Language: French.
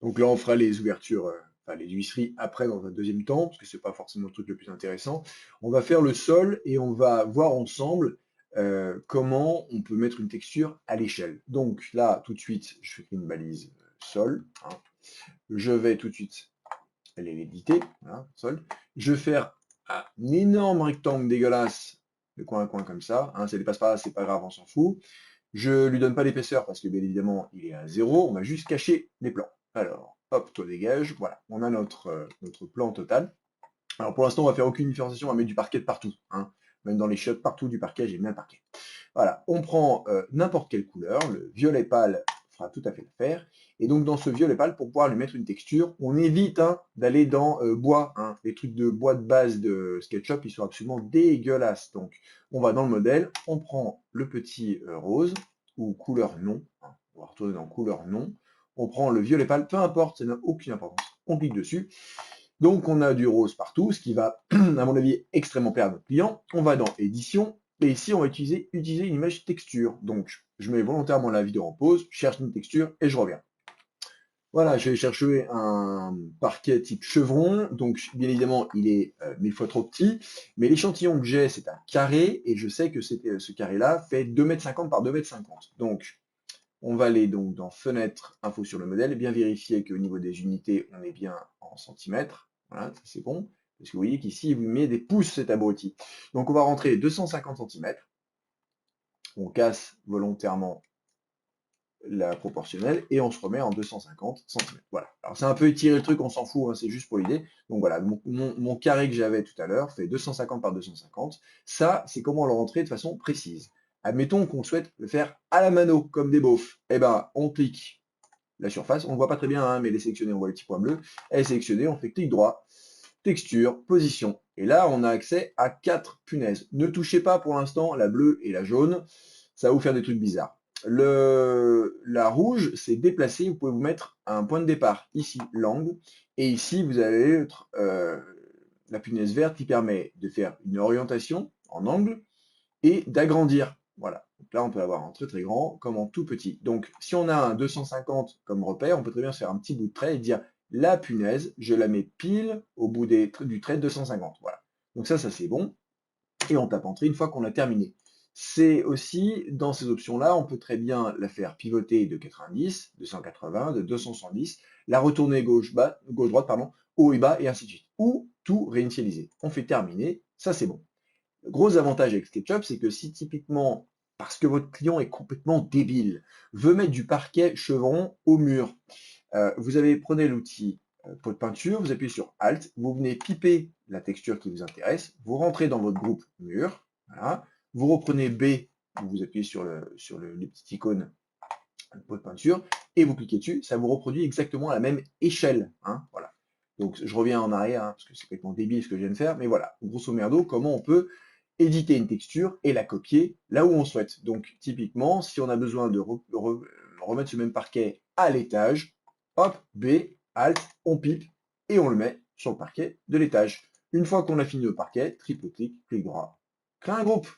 Donc là, on fera les ouvertures, enfin les huisseries après dans un deuxième temps, parce que c'est pas forcément le truc le plus intéressant. On va faire le sol et on va voir ensemble comment on peut mettre une texture à l'échelle. Donc là, tout de suite, je fais une balise sol, hein. Je vais tout de suite l'éditer, voilà, sol. Je vais faire un énorme rectangle dégueulasse de coin à coin comme ça, hein, ça dépasse pas, c'est pas grave, on s'en fout. Je lui donne pas d'épaisseur parce que bien évidemment il est à zéro, on va juste cacher les plans. Alors, hop, toi dégage, voilà, on a notre plan total. Alors pour l'instant on va faire aucune différenciation, on va mettre du parquet de partout, hein. Même dans les chiottes, partout du parquet, j'ai mis un parquet. Voilà, on prend n'importe quelle couleur, le violet pâle fera tout à fait l'affaire. Et donc dans ce violet pâle, pour pouvoir lui mettre une texture, on évite hein, d'aller dans bois, hein. Les trucs de bois de base de SketchUp, ils sont absolument dégueulasses. Donc on va dans le modèle, on prend le petit rose, ou couleur non, hein. On va retourner dans couleur non. On prend le violet pâle, peu importe, ça n'a aucune importance. On clique dessus. Donc on a du rose partout, ce qui va, à mon avis, extrêmement plaire à notre client. On va dans édition, et ici on va utiliser une image texture. Donc je mets volontairement la vidéo en pause, je cherche une texture et je reviens. Voilà, je vais chercher un parquet type chevron, donc bien évidemment il est 1000 fois trop petit, mais l'échantillon que j'ai c'est un carré, et je sais que ce carré-là fait 2,50 m par 2,50 m. Donc on va aller donc dans fenêtre, info sur le modèle, et bien vérifier qu'au niveau des unités, on est bien en centimètres. Voilà, ça c'est bon. Parce que vous voyez qu'ici, il vous met des pouces cet abruti. Donc on va rentrer 250 centimètres. On casse volontairement la proportionnelle et on se remet en 250 centimètres. Voilà. Alors c'est un peu étiré le truc, on s'en fout, hein, c'est juste pour l'idée. Donc voilà, mon carré que j'avais tout à l'heure fait 250 par 250. Ça, c'est comment le rentrer de façon précise. Admettons qu'on souhaite le faire à la mano, comme des beaufs. Eh ben, on clique la surface, on ne voit pas très bien, hein, mais elle est sélectionnée, on voit le petit point bleu. Elle est sélectionnée, on fait clic droit, texture, position. Et là, on a accès à 4 punaises. Ne touchez pas pour l'instant la bleue et la jaune, ça va vous faire des trucs bizarres. La rouge, c'est déplacé, vous pouvez vous mettre à un point de départ, ici, l'angle, et ici, vous allez la punaise verte qui permet de faire une orientation en angle et d'agrandir. Voilà. Donc là, on peut avoir un très très grand comme en tout petit. Donc, si on a un 250 comme repère, on peut très bien se faire un petit bout de trait et dire la punaise, je la mets pile au bout du trait de 250. Voilà. Donc ça c'est bon. Et on tape entrée une fois qu'on a terminé. C'est aussi, dans ces options-là, on peut très bien la faire pivoter de 90, de 180, de 270, la retourner gauche-droite, pardon, haut et bas, et ainsi de suite. Ou tout réinitialiser. On fait terminer, ça c'est bon. Le gros avantage avec SketchUp, c'est que si typiquement, parce que votre client est complètement débile, veut mettre du parquet chevron au mur, prenez l'outil pot de peinture, vous appuyez sur Alt, vous venez piper la texture qui vous intéresse, vous rentrez dans votre groupe mur, voilà, vous reprenez B, vous appuyez sur les petites icônes pot de peinture, et vous cliquez dessus, ça vous reproduit exactement à la même échelle, hein, voilà. Donc je reviens en arrière, hein, parce que c'est complètement débile ce que je viens de faire, mais voilà, grosso merdo, comment on peut éditer une texture et la copier là où on souhaite. Donc typiquement, si on a besoin de remettre ce même parquet à l'étage, hop, B, Alt, on pipe et on le met sur le parquet de l'étage. Une fois qu'on a fini le parquet, triple clic, clic droit, créer un groupe.